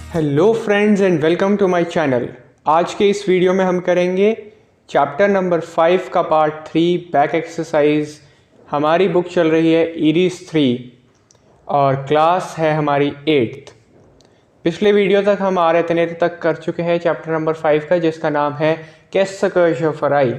Hello friends and welcome to my channel. आज के इस वीडियो में हम करेंगे चैप्टर नंबर 5 का पार्ट 3 बैक एक्सरसाइज। हमारी बुक चल रही है ईरीज 3 और क्लास है हमारी 8th। पिछले वीडियो तक हम आर्यतनेर तक कर चुके हैं चैप्टर नंबर 5 का, जिसका नाम है कैसकर्शफराई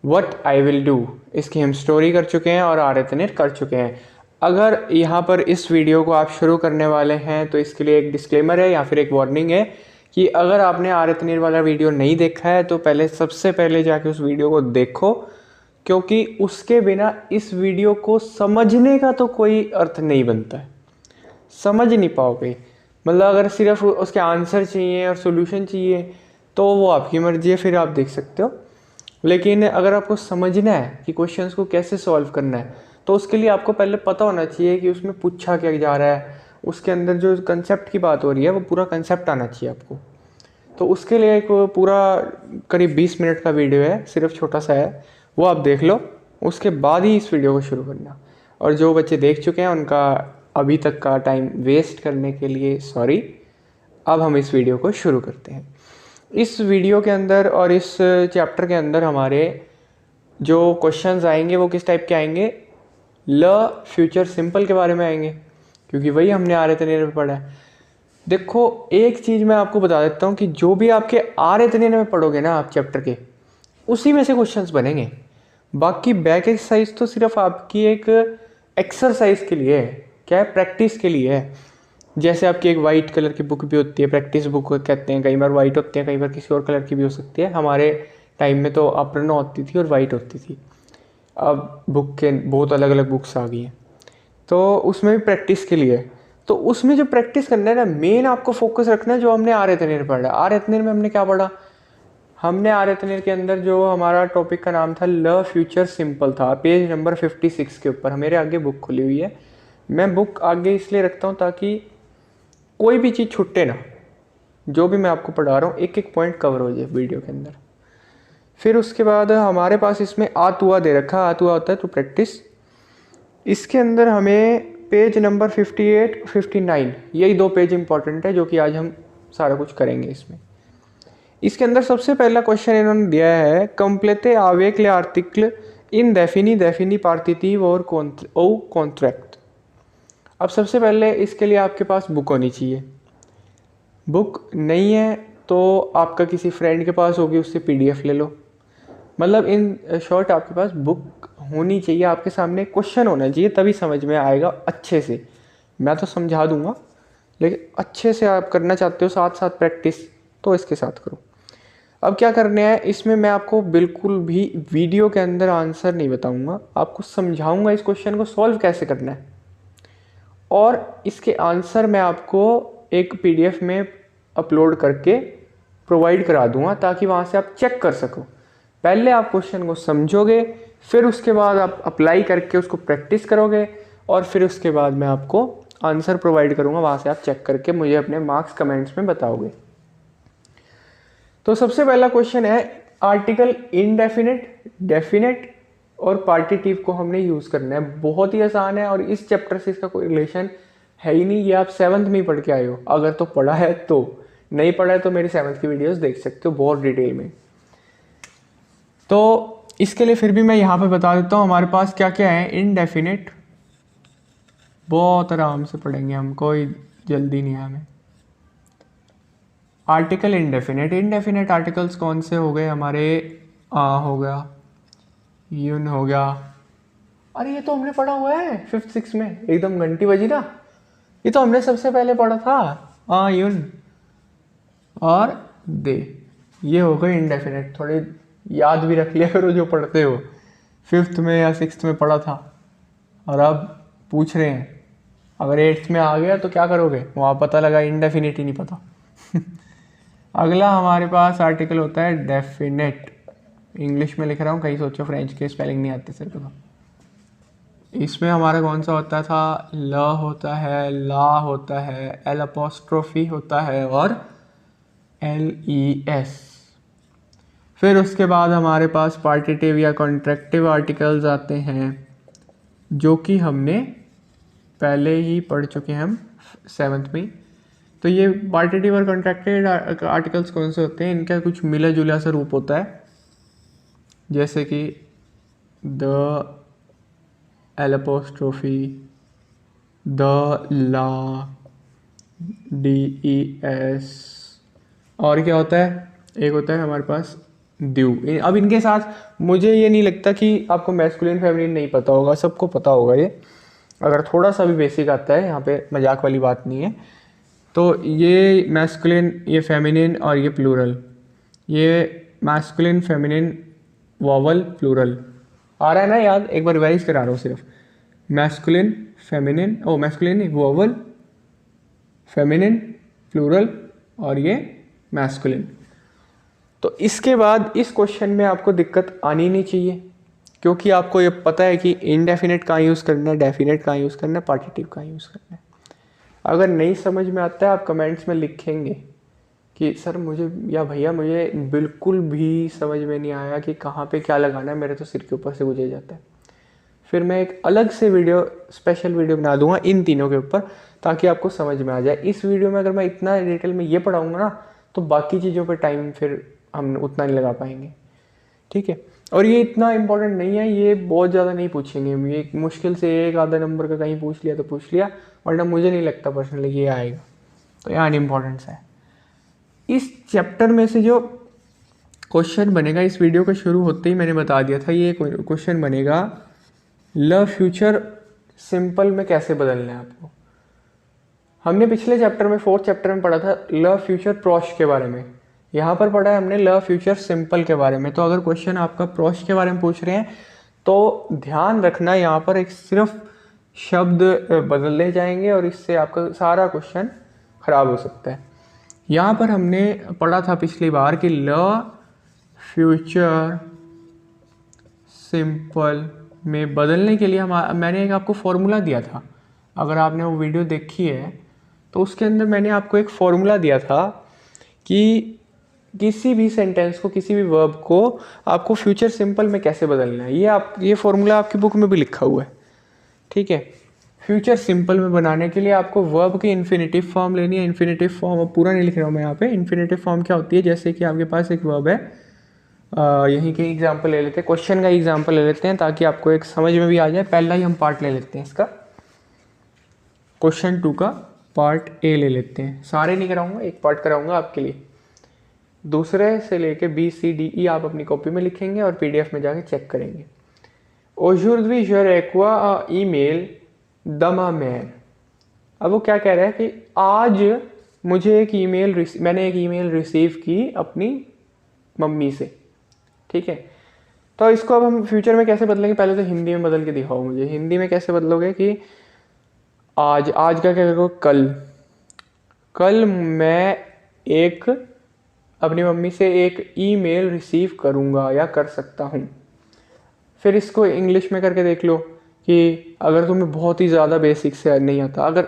व्हाट आई विल डू। इसकी हम स्टोरी कर चुके हैं और आर्यतनेर कर चुके हैं। अगर यहाँ पर इस वीडियो को आप शुरू करने वाले हैं तो इसके लिए एक डिस्क्लेमर है या फिर एक वार्निंग है कि अगर आपने आर्यतनेर वाला वीडियो नहीं देखा है तो सबसे पहले जाके उस वीडियो को देखो, क्योंकि उसके बिना इस वीडियो को समझने का तो कोई अर्थ नहीं बनता है। समझ नहीं पाओगे, मतलब अगर सिर्फ उसके आंसर चाहिए और सॉल्यूशन चाहिए तो वो आपकी मर्जी है, फिर आप देख सकते हो। लेकिन अगर आपको समझना है कि क्वेश्चंस को कैसे सॉल्व करना है तो उसके लिए आपको पहले पता होना चाहिए कि उसमें पूछा क्या जा रहा है, उसके अंदर जो कंसेप्ट की बात हो रही है वो पूरा कंसेप्ट आना चाहिए आपको। तो उसके लिए एक पूरा करीब 20 मिनट का वीडियो है, सिर्फ छोटा सा है, वो आप देख लो, उसके बाद ही इस वीडियो को शुरू करना। और जो बच्चे देख चुके हैं उनका अभी तक का टाइम वेस्ट करने के लिए सॉरी। अब हम इस वीडियो को शुरू करते हैं। इस वीडियो के अंदर और इस चैप्टर के अंदर हमारे जो क्वेश्चंस आएंगे वो किस टाइप के आएंगे, ल फ्यूचर सिंपल के बारे में आएंगे, क्योंकि वही हमने आर्यतनेर में पढ़ा है। देखो एक चीज़ मैं आपको बता देता हूँ कि जो भी आपके आर्यतनेर में पढ़ोगे ना आप चैप्टर के, उसी में से क्वेश्चंस बनेंगे। बाकी बैक एक्सरसाइज तो सिर्फ आपकी एक एक्सरसाइज के लिए है, क्या है, प्रैक्टिस के लिए है। जैसे आपकी एक वाइट कलर की बुक भी होती है, प्रैक्टिस बुक कहते हैं, कई बार वाइट होती है, कई बार किसी और कलर की भी हो सकती है। हमारे टाइम में तो अपर्णा होती थी और वाइट होती थी, अब बुक के बहुत अलग अलग बुक्स आ गई हैं, तो उसमें भी प्रैक्टिस के लिए। तो उसमें जो प्रैक्टिस करना है ना, मेन आपको फोकस रखना है जो हमने आर्यतनेर पढ़ा। आर्यतनेर में हमने क्या पढ़ा, हमने आर्यतनेर के अंदर जो हमारा टॉपिक का नाम था ल फ्यूचर सिंपल था, पेज नंबर 56 के ऊपर। मेरे आगे बुक खुली हुई है, मैं बुक आगे इसलिए रखता हूँ ताकि कोई भी चीज़ छुट्टे ना, जो भी मैं आपको पढ़ा रहा हूँ एक एक पॉइंट कवर हो जाए वीडियो के अंदर। फिर उसके बाद हमारे पास इसमें आतुआ दे रखा, आतुआ होता है तो प्रैक्टिस। इसके अंदर हमें पेज नंबर 58 59 यही दो पेज इंपॉर्टेंट है, जो कि आज हम सारा कुछ करेंगे इसमें। इसके अंदर सबसे पहला क्वेश्चन इन्होंने दिया है, कंप्लेते आवेक्ले आर्टिकल इन डेफिनी पार्टिटिव और कॉन्ट्रैक्ट। अब सबसे पहले इसके लिए आपके पास बुक होनी चाहिए। बुक नहीं है तो आपका किसी फ्रेंड के पास होगी, उससे PDF ले लो। मतलब इन शॉर्ट आपके पास बुक होनी चाहिए, आपके सामने क्वेश्चन होना चाहिए, तभी समझ में आएगा अच्छे से। मैं तो समझा दूंगा, लेकिन अच्छे से आप करना चाहते हो साथ साथ प्रैक्टिस, तो इसके साथ करो। अब क्या करना है, इसमें मैं आपको बिल्कुल भी वीडियो के अंदर आंसर नहीं बताऊंगा, आपको समझाऊंगा इस क्वेश्चन को सॉल्व कैसे करना है, और इसके आंसर मैं आपको एक PDF में अपलोड करके प्रोवाइड करा दूंगा, ताकि वहाँ से आप चेक कर सको। पहले आप क्वेश्चन को समझोगे, फिर उसके बाद आप अप्लाई करके उसको प्रैक्टिस करोगे, और फिर उसके बाद मैं आपको आंसर प्रोवाइड करूंगा, वहाँ से आप चेक करके मुझे अपने मार्क्स कमेंट्स में बताओगे। तो सबसे पहला क्वेश्चन है, आर्टिकल इनडेफिनेट, डेफिनेट और पार्टिटिव को हमने यूज़ करना है। बहुत ही आसान है और इस चैप्टर से इसका कोई रिलेशन है ही नहीं, ये आप 7th में ही पढ़ के आए हो। अगर तो पढ़ा है, तो नहीं पढ़ा है तो मेरी 7th की वीडियोस देख सकते हो बहुत डिटेल में। तो इसके लिए फिर भी मैं यहाँ पे बता देता हूँ हमारे पास क्या क्या है। इनडेफिनेट बहुत आराम से पढ़ेंगे हम, कोई जल्दी नहीं है हमें। आर्टिकल इनडेफिनेट, इनडेफिनेट आर्टिकल्स कौन से हो गए हमारे, हो गया, यून हो गया। अरे ये तो हमने पढ़ा हुआ है 5th 6th में, एकदम घंटी बजी ना, ये तो हमने सबसे पहले पढ़ा था। यून और दे, ये हो गए इनडेफिनेट। थोड़े याद भी रख लिया करो जो पढ़ते हो, 5th में या 6th में पढ़ा था और अब पूछ रहे हैं। अगर 8th में आ गया तो क्या करोगे, वहाँ पता लगा इनडेफिनेट ही नहीं पता। अगला हमारे पास आर्टिकल होता है डेफिनेट। इंग्लिश में लिख रहा हूँ, कहीं सोचो फ्रेंच के स्पेलिंग नहीं आते सिर्फ। तो इसमें हमारा कौन सा होता था, ल होता है, ला होता है, एल अपोस्ट्रोफी होता है और LES। फिर उसके बाद हमारे पास पार्टिटिव या कॉन्ट्रैक्टिव आर्टिकल्स आते हैं, जो कि हमने पहले ही पढ़ चुके हैं हम 7th में। तो ये पार्टिटिव और कॉन्ट्रैक्टेड आर्टिकल्स कौन से होते हैं, इनका कुछ मिला जुला सा रूप होता है, जैसे कि द एलअपोस्ट्रोफी, द, ला, DES, और क्या होता है, एक होता है हमारे पास ड्यू। अब इनके साथ मुझे ये नहीं लगता कि आपको मैस्कुलिन फेमिनिन नहीं पता होगा, सबको पता होगा ये, अगर थोड़ा सा भी बेसिक आता है, यहाँ पे मजाक वाली बात नहीं है। तो ये मैस्कुलिन, ये फेमिनिन और ये प्लूरल, ये मैस्कुलिन फेमिनिन वॉवल प्लूरल आ रहा है ना याद, एक बार रिवाइज करा रहा हूँ सिर्फ, मैस्कुलिन फेमिनिन, ओ मैस्कुलिन नहीं, वॉवल फेमिनिन प्लूरल और ये मैस्कुलिन। तो इसके बाद इस क्वेश्चन में आपको दिक्कत आनी नहीं चाहिए, क्योंकि आपको ये पता है कि इनडेफिनेट कहाँ यूज़ करना है, डेफिनेट कहाँ यूज़ करना है, पार्टिटिव कहाँ यूज़ करना है। अगर नहीं समझ में आता है आप कमेंट्स में लिखेंगे कि सर मुझे, या भैया मुझे बिल्कुल भी समझ में नहीं आया कि कहाँ पे क्या लगाना है, मेरे तो सिर के ऊपर से गुजर जाता है, फिर मैं एक अलग से वीडियो, स्पेशल वीडियो बना दूंगा इन तीनों के ऊपर, ताकि आपको समझ में आ जाए। इस वीडियो में अगर मैं इतना डिटेल में ये पढ़ाऊँगा ना, तो बाकी चीज़ों पर टाइम फिर हम उतना नहीं लगा पाएंगे, ठीक है। और ये इतना इम्पोर्टेंट नहीं है, ये बहुत ज़्यादा नहीं पूछेंगे, ये मुश्किल से एक आधा नंबर का कहीं पूछ लिया तो पूछ लिया, वरना मुझे नहीं लगता पर्सनली ये आएगा, तो ये अनइम्पॉर्टेंट है। इस चैप्टर में से जो क्वेश्चन बनेगा, इस वीडियो का शुरू होते ही मैंने बता दिया था, ये क्वेश्चन बनेगा ल फ्यूचर सिंपल में कैसे बदलना है आपको। हमने पिछले चैप्टर में, 4th चैप्टर में पढ़ा था ल फ्यूचर प्रोश के बारे में, यहाँ पर पढ़ा है हमने ल फ्यूचर सिंपल के बारे में। तो अगर क्वेश्चन आपका प्रोश के बारे में पूछ रहे हैं तो ध्यान रखना, यहाँ पर एक सिर्फ शब्द बदले जाएंगे और इससे आपका सारा क्वेश्चन खराब हो सकता है। यहाँ पर हमने पढ़ा था पिछली बार कि ल फ्यूचर सिंपल में बदलने के लिए मैंने एक आपको फॉर्मूला दिया था, अगर आपने वो वीडियो देखी है तो उसके अंदर मैंने आपको एक फॉर्मूला दिया था कि किसी भी सेंटेंस को, किसी भी वर्ब को आपको फ्यूचर सिंपल में कैसे बदलना है। ये फॉर्मूला आपकी बुक में भी लिखा हुआ है, ठीक है। फ्यूचर सिंपल में बनाने के लिए आपको वर्ब की इन्फिनेटिव फॉर्म लेनी है। इन्फिनेटिव फॉर्म पूरा नहीं लिख रहा हूँ मैं यहाँ पे। इन्फिनेटिव फॉर्म क्या होती है, जैसे कि आपके पास एक वर्ब है, यहीं के एग्जाम्पल ले लेते हैं, क्वेश्चन का एग्जाम्पल ले लेते हैं ताकि आपको एक समझ में भी आ जाए। पहला ही हम पार्ट ले लेते हैं इसका, क्वेश्चन 2 का पार्ट ए ले लेते हैं। सारे नहीं कराऊंगा, एक पार्ट कराऊंगा आपके लिए। दूसरे से लेके BCDE आप अपनी कॉपी में लिखेंगे और PDF में जाके चेक करेंगे। Aujourd'hui je reçois un email de ma mère। अब वो क्या कह रहा है कि आज मुझे मैंने एक ईमेल रिसीव की अपनी मम्मी से, ठीक है। तो इसको अब हम फ्यूचर में कैसे बदलेंगे, पहले तो हिंदी में बदल के दिखाओ मुझे। हिंदी में कैसे बदलोगे कि आज का क्या करोगे, कल मैं एक अपनी मम्मी से एक ईमेल रिसीव करूँगा या कर सकता हूँ। फिर इसको इंग्लिश में करके देख लो कि अगर तुम्हें बहुत ही ज़्यादा बेसिक से नहीं आता, अगर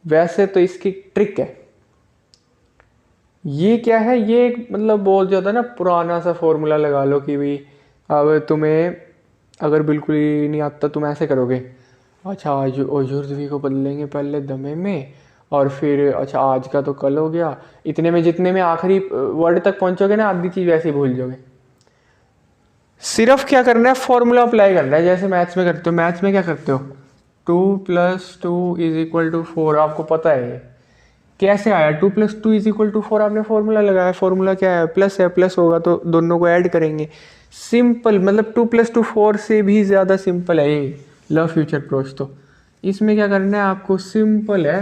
वैसे तो इसकी ट्रिक है। ये क्या है, ये मतलब बहुत ज़्यादा ना पुराना सा फॉर्मूला लगा लो कि भाई अब तुम्हें अगर बिल्कुल ही नहीं आता तुम ऐसे करोगे, अच्छा आज ओजुर्दवी को बदलेंगे पहले दमे में, और फिर अच्छा आज का तो कल हो गया, इतने में जितने में आखिरी वर्ड तक पहुंचोगे ना आधी चीज़ वैसे ही भूल जाओगे। सिर्फ क्या करना है, फॉर्मूला अप्लाई करना है, जैसे मैथ्स में करते हो। मैथ्स में क्या करते हो, 2 + 2 = 4, आपको पता है ये कैसे आया। 2 + 2 = 4 आपने फॉर्मूला लगाया। फॉर्मूला क्या है, प्लस है, प्लस होगा तो दोनों को ऐड करेंगे। सिंपल, मतलब 2 + 2 4 से भी ज़्यादा सिंपल है ये ल फ्यूचर प्रोच। तो इसमें क्या करना है आपको, सिंपल है।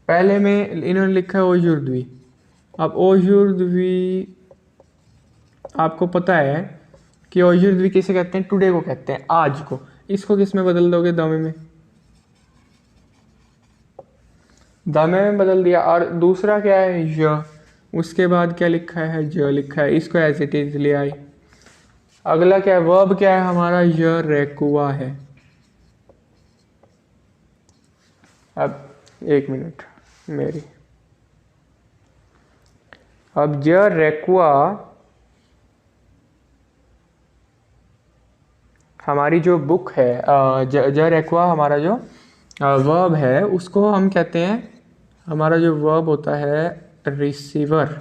पहले में इन्होंने लिखा है ओजुर्दवी। अब ओजुर्दवी आपको पता है कि ओजुर्दवी किसे कहते हैं, टुडे को कहते हैं, आज को। इसको किस में बदल दोगे, दमे में, दमे में बदल दिया। और दूसरा क्या है, य, उसके बाद क्या लिखा है, ज लिखा है, इसको एज इट इज ले आई। अगला क्या है, वर्ब क्या है हमारा, य रेकुआ है। अब एक मिनट मेरी, अब ज रेकुआ हमारी जो बुक है, ज रेकुआ हमारा जो वर्ब है उसको हम कहते हैं हमारा जो वर्ब होता है रिसीवर,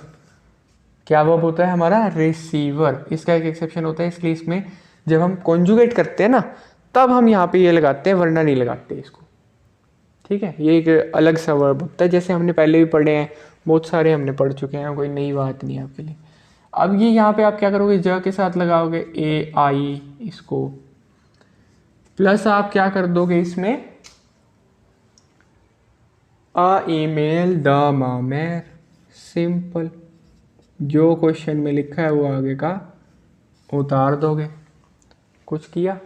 क्या वर्ब होता है हमारा? रिसीवर। इसका एक एक्सेप्शन होता है, इसलिए इसमें जब हम कॉन्जुगेट करते हैं ना तब हम यहाँ पे ये लगाते हैं, वरना नहीं लगाते इसको। ठीक है, ये एक अलग सा वर्ब होता है, जैसे हमने पहले भी पढ़े हैं, बहुत सारे हमने पढ़ चुके हैं, कोई नई बात नहीं है आपके लिए। अब ये यहाँ पे आप क्या करोगे, ज के साथ लगाओगे ए आई, इसको प्लस आप क्या कर दोगे इसमें अ ईमेल द मामेर। सिंपल, जो क्वेश्चन में लिखा है वो आगे का उतार दोगे। कुछ किया?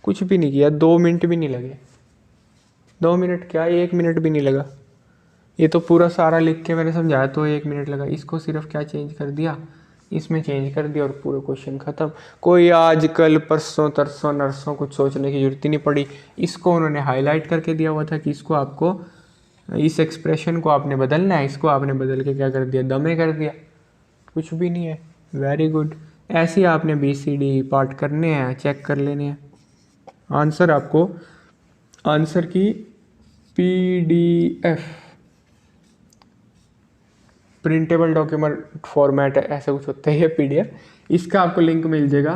कुछ भी नहीं किया, 2 मिनट भी नहीं लगे। 2 मिनट क्या, 1 मिनट भी नहीं लगा। ये तो पूरा सारा लिख के मैंने समझाया तो 1 मिनट लगा। इसको सिर्फ क्या चेंज कर दिया, इसमें चेंज कर दिया और पूरा क्वेश्चन ख़त्म। कोई आज कल परसों तरसों नरसों कुछ सोचने की जरूरत ही नहीं पड़ी। इसको उन्होंने हाईलाइट करके दिया हुआ था कि इसको आपको, इस एक्सप्रेशन को आपने बदलना है, इसको आपने बदल के क्या कर दिया, दमे कर दिया। कुछ भी नहीं है, वेरी गुड। ऐसे ही आपने BCD पार्ट करने हैं, चेक कर लेने हैं। आंसर आपको, आंसर की PDF प्रिंटेबल डॉक्यूमेंट फॉर्मेट ऐसा कुछ होता है ये PDF, इसका आपको लिंक मिल जाएगा।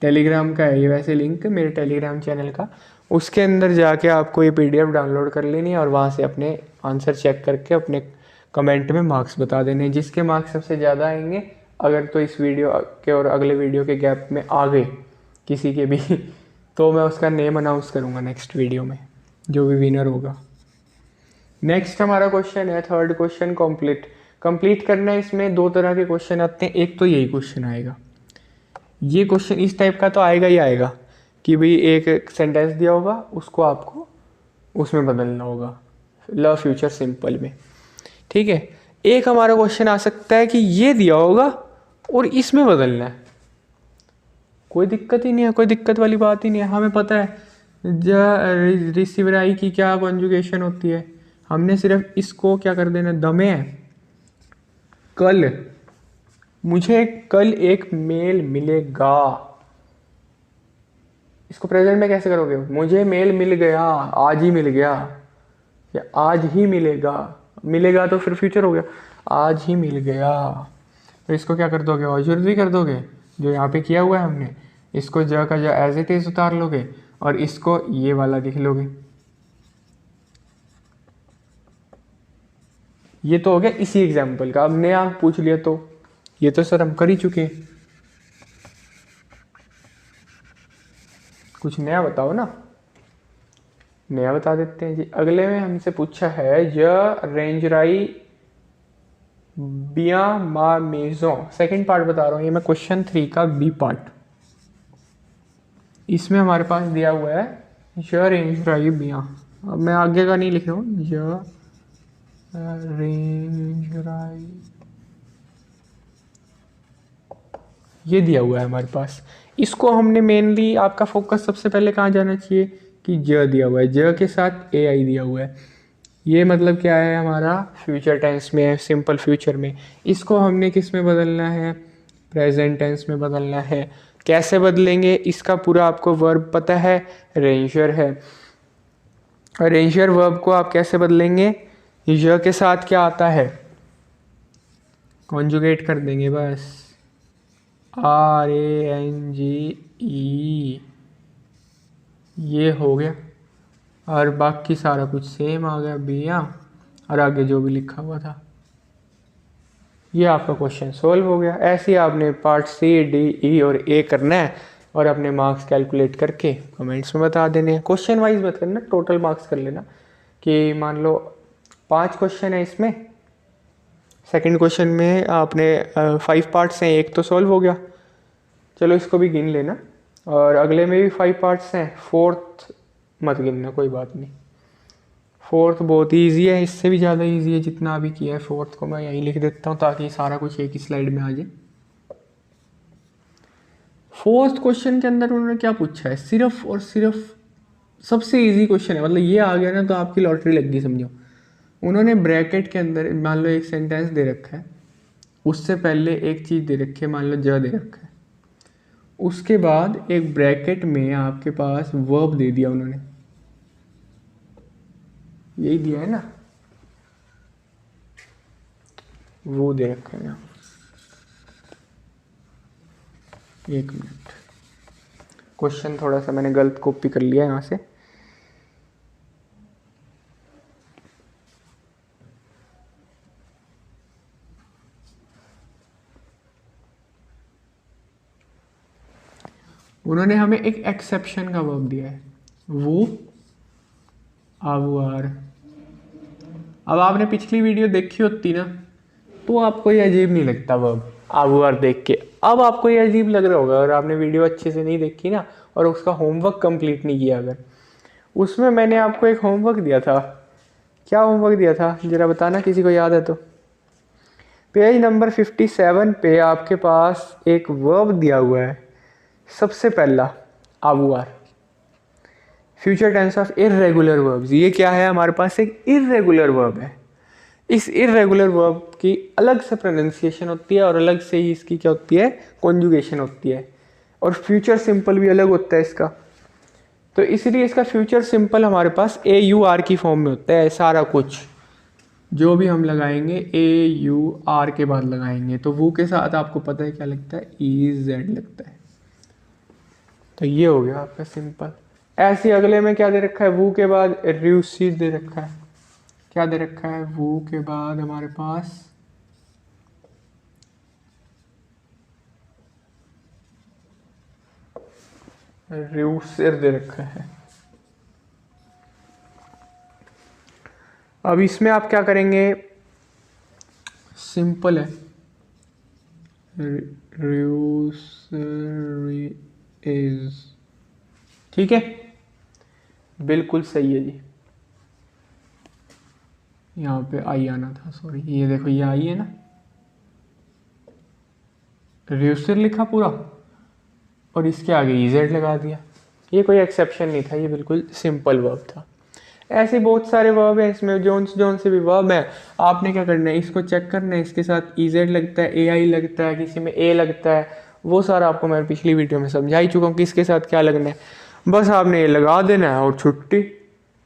टेलीग्राम का है ये वैसे लिंक, मेरे टेलीग्राम चैनल का। उसके अंदर जाके आपको ये PDF डाउनलोड कर लेनी है और वहाँ से अपने आंसर चेक करके अपने कमेंट में मार्क्स बता देने। जिसके मार्क्स सबसे ज़्यादा आएंगे, अगर तो इस वीडियो के और अगले वीडियो के गैप में आ गए किसी के भी तो मैं उसका नेम अनाउंस करूँगा नेक्स्ट वीडियो में, जो भी विनर होगा। नेक्स्ट हमारा क्वेश्चन है, थर्ड क्वेश्चन कंप्लीट करना है। इसमें 2 तरह के क्वेश्चन आते हैं। एक तो यही क्वेश्चन आएगा, ये क्वेश्चन इस टाइप का तो आएगा ही आएगा कि भाई एक सेंटेंस दिया होगा, उसको आपको उसमें बदलना होगा ल फ्यूचर सिंपल में। ठीक है, एक हमारा क्वेश्चन आ सकता है कि ये दिया होगा और इसमें बदलना है। कोई दिक्कत ही नहीं है, कोई दिक्कत वाली बात ही नहीं है। हमें पता है रिसीवर आई की क्या कॉन्जुगेशन होती है, हमने सिर्फ इसको क्या कर देना, दमे है। कल, मुझे कल एक मेल मिलेगा, इसको प्रेजेंट में कैसे करोगे? मुझे मेल मिल गया, आज ही मिल गया, या आज ही मिलेगा। मिलेगा तो फिर फ्यूचर हो गया, आज ही मिल गया। तो इसको क्या कर दोगे, ऑक्सिलरी कर दोगे, जो यहाँ पे किया हुआ है हमने। इसको ज का ज एज इट इज उतार लोगे और इसको ये वाला लिख लोगे। ये तो हो गया इसी एग्जाम्पल का। अब नया पूछ लिया तो ये तो सर हम कर ही चुके हैं, कुछ नया बताओ ना। नया बता देते हैं जी। अगले में हमसे पूछा है य रेंजराई बिया मा मेजो। सेकेंड पार्ट बता रहा हूँ, ये मैं क्वेश्चन 3 का B पार्ट। इसमें हमारे पास दिया हुआ है य रेंजराई बिया। अब मैं आगे का नहीं लिख रहा हूँ, य रेंजराई, ये दिया हुआ है हमारे पास। इसको हमने मेनली, आपका फोकस सबसे पहले कहाँ जाना चाहिए कि ज दिया हुआ है, ज के साथ AI दिया हुआ है। ये मतलब क्या है, हमारा फ्यूचर टेंस में है, सिंपल फ्यूचर में। इसको हमने किस में बदलना है, प्रेजेंट टेंस में बदलना है। कैसे बदलेंगे, इसका पूरा आपको वर्ब पता है, रेंजर है। रेंजर वर्ब को आप कैसे बदलेंगे, य के साथ क्या आता है, कॉन्जुगेट कर देंगे बस, RANGE, ये हो गया। और बाकी सारा कुछ सेम आ गया, बिया और आगे जो भी लिखा हुआ था। ये आपका क्वेश्चन सोल्व हो गया। ऐसे ही आपने पार्ट C, D, E और A करना है और अपने मार्क्स कैलकुलेट करके कमेंट्स में बता देने हैं। क्वेश्चन वाइज मत करना, टोटल मार्क्स कर लेना कि मान लो 5 क्वेश्चन है इसमें, सेकंड क्वेश्चन में आपने 5 पार्ट्स हैं, एक तो सॉल्व हो गया, चलो इसको भी गिन लेना। और अगले में भी 5 पार्ट्स हैं, 4th मत गिनना, कोई बात नहीं। 4th बहुत ईजी है, इससे भी ज़्यादा ईजी है जितना अभी किया है। 4th को मैं यहीं लिख देता हूँ ताकि सारा कुछ एक ही स्लाइड में आ जाए। 4th क्वेश्चन के अंदर उन्होंने क्या पूछा है, सिर्फ और सिर्फ सबसे ईजी क्वेश्चन है, मतलब ये आ गया ना तो आपकी लॉटरी लग गई समझो। उन्होंने ब्रैकेट के अंदर मान लो एक सेंटेंस दे रखा है, उससे पहले एक चीज़ दे रखी है, मान लो ज दे रखा है, उसके बाद एक ब्रैकेट में आपके पास वर्ब दे दिया उन्होंने, यही दिया है ना। वो दे रखा है यहाँ। 1 मिनट, क्वेश्चन थोड़ा सा मैंने गलत कॉपी कर लिया यहाँ से। उन्होंने हमें एक एक्सेप्शन का वर्ब दिया है, वो आवर। अब आपने पिछली वीडियो देखी होती ना, तो आपको ये अजीब नहीं लगता वर्ब आवर देख के। अब आपको ये अजीब लग रहा होगा अगर आपने वीडियो अच्छे से नहीं देखी ना और उसका होमवर्क कंप्लीट नहीं किया। अगर उसमें मैंने आपको एक होमवर्क दिया था, क्या होमवर्क दिया था जरा बताना, किसी को याद है तो। पेज नंबर 57 पे आपके पास एक वर्ब दिया हुआ है, सबसे पहला our, future tense of irregular verbs. ये क्या है, हमारे पास एक इर्रेगुलर वर्ब है। इस इर्रेगुलर वर्ब की अलग से प्रोनाउंसिएशन होती है और अलग से ही इसकी क्या होती है, कॉन्जुगेशन होती है। और फ्यूचर सिंपल भी अलग होता है इसका। तो इसलिए इसका फ्यूचर सिंपल हमारे पास AUR की फॉर्म में होता है। सारा कुछ जो भी हम लगाएंगे AUR के बाद लगाएंगे, तो वो के साथ आपको पता है क्या लगता है, EZ लगता है। तो ये हो गया आपका सिंपल। ऐसे अगले में क्या दे रखा है, वो के बाद र्यूसिस दे रखा है। क्या दे रखा है, वो के बाद हमारे पास र्यूसिर दे रखा है। अब इसमें आप क्या करेंगे, सिंपल है, र्यूसिस, ठीक है, बिल्कुल सही है जी। यहाँ पे आई आना था, सॉरी, ये देखो ये आई है ना, र्यूसिर लिखा पूरा और इसके आगे EZ लगा दिया। ये कोई एक्सेप्शन नहीं था, ये बिल्कुल सिंपल वर्ब था। ऐसे बहुत सारे वर्ब हैं इसमें, जोन से भी वर्ब है। आपने क्या करना है, इसको चेक करना है, इसके साथ EZ लगता है, AI लगता है, किसी में A लगता है, वो सारा आपको मैं पिछली वीडियो में समझा ही चुका हूँ कि इसके साथ क्या लगना है। बस आपने ये लगा देना है और छुट्टी,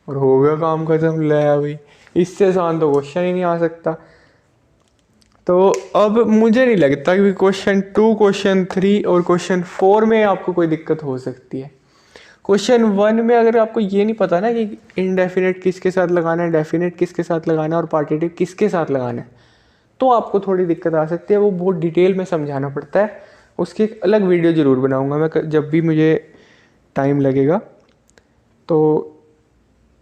और हो गया काम खत्म। ले भाई, इससे आसान तो क्वेश्चन ही नहीं आ सकता। तो अब मुझे नहीं लगता कि क्वेश्चन 2, क्वेश्चन 3 और क्वेश्चन 4 में आपको कोई दिक्कत हो सकती है। क्वेश्चन 1 में अगर आपको ये नहीं पता ना कि इनडेफिनेट किसके साथ लगाना है, डेफिनेट किसके साथ लगाना है और पार्टिटिव किसके साथ लगाना है, तो आपको थोड़ी दिक्कत आ सकती है। वो बहुत डिटेल में समझाना पड़ता है, उसकी एक अलग वीडियो ज़रूर बनाऊंगा मैं जब भी मुझे टाइम लगेगा। तो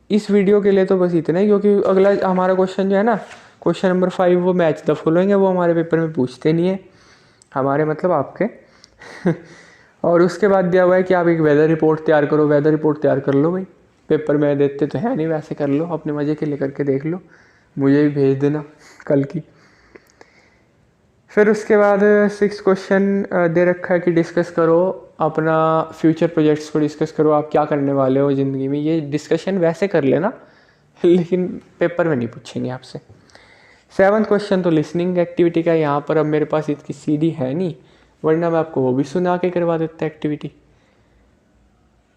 इस वीडियो के लिए तो बस इतना ही, क्योंकि अगला हमारा क्वेश्चन जो है ना, क्वेश्चन नंबर 5, वो मैच द फॉलोइंग है, वो हमारे पेपर में पूछते नहीं है, हमारे मतलब आपके। और उसके बाद दिया हुआ है कि आप एक वेदर रिपोर्ट तैयार करो। वेदर रिपोर्ट तैयार कर लो भाई, पेपर में देते तो है नहीं, वैसे कर लो, अपने मज़े के लिए करके देख लो, मुझे भी भेज देना कल की। फिर उसके बाद 6 क्वेश्चन दे रखा है कि डिस्कस करो अपना फ्यूचर प्रोजेक्ट्स को, डिस्कस करो आप क्या करने वाले हो ज़िंदगी में। ये डिस्कशन वैसे कर लेना, लेकिन पेपर में नहीं पूछेंगे आपसे। 7th क्वेश्चन तो लिसनिंग एक्टिविटी का। यहाँ पर अब मेरे पास इसकी CD है नहीं, वरना मैं आपको वो भी सुना के करवा देता एक्टिविटी।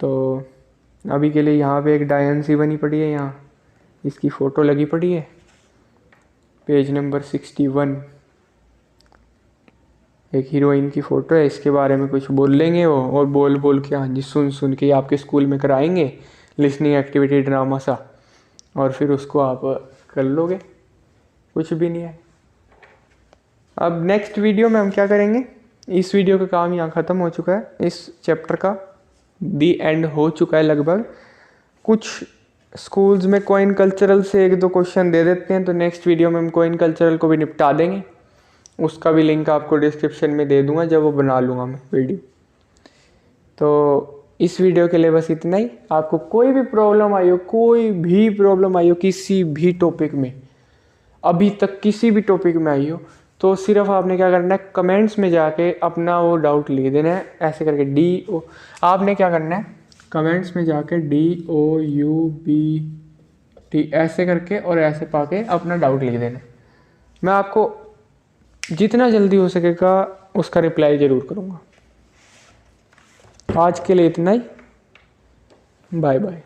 तो अभी के लिए यहाँ पे एक डायन सी बनी पड़ी है, यहाँ इसकी फ़ोटो लगी पड़ी है, पेज नंबर 61, एक हीरोइन की फ़ोटो है। इसके बारे में कुछ बोल लेंगे वो, और बोल बोल के, हाँ जी, सुन सुन के आपके स्कूल में कराएंगे लिसनिंग एक्टिविटी ड्रामा सा, और फिर उसको आप कर लोगे, कुछ भी नहीं है। अब नेक्स्ट वीडियो में हम क्या करेंगे, इस वीडियो का काम यहाँ ख़त्म हो चुका है, इस चैप्टर का दी एंड हो चुका है लगभग। कुछ स्कूल्स में कोइन कल्चरल से 1-2 क्वेश्चन दे देते हैं, तो नेक्स्ट वीडियो में हम कोइन कल्चरल को भी निपटा देंगे। उसका भी लिंक आपको डिस्क्रिप्शन में दे दूंगा जब वो बना लूँगा मैं वीडियो। तो इस वीडियो के लिए बस इतना ही। आपको कोई भी प्रॉब्लम आई हो, कोई भी प्रॉब्लम आई हो किसी भी टॉपिक में, अभी तक किसी भी टॉपिक में आई हो, तो सिर्फ आपने क्या करना है, कमेंट्स में जाके अपना वो डाउट लिख देना है, ऐसे करके DO, आपने क्या करना है, कमेंट्स में जाके DOUBT ऐसे करके और ऐसे पाके अपना डाउट लिख देना है। मैं आपको जितना जल्दी हो सकेगा उसका रिप्लाई ज़रूर करूँगा। आज के लिए इतना ही, बाय बाय।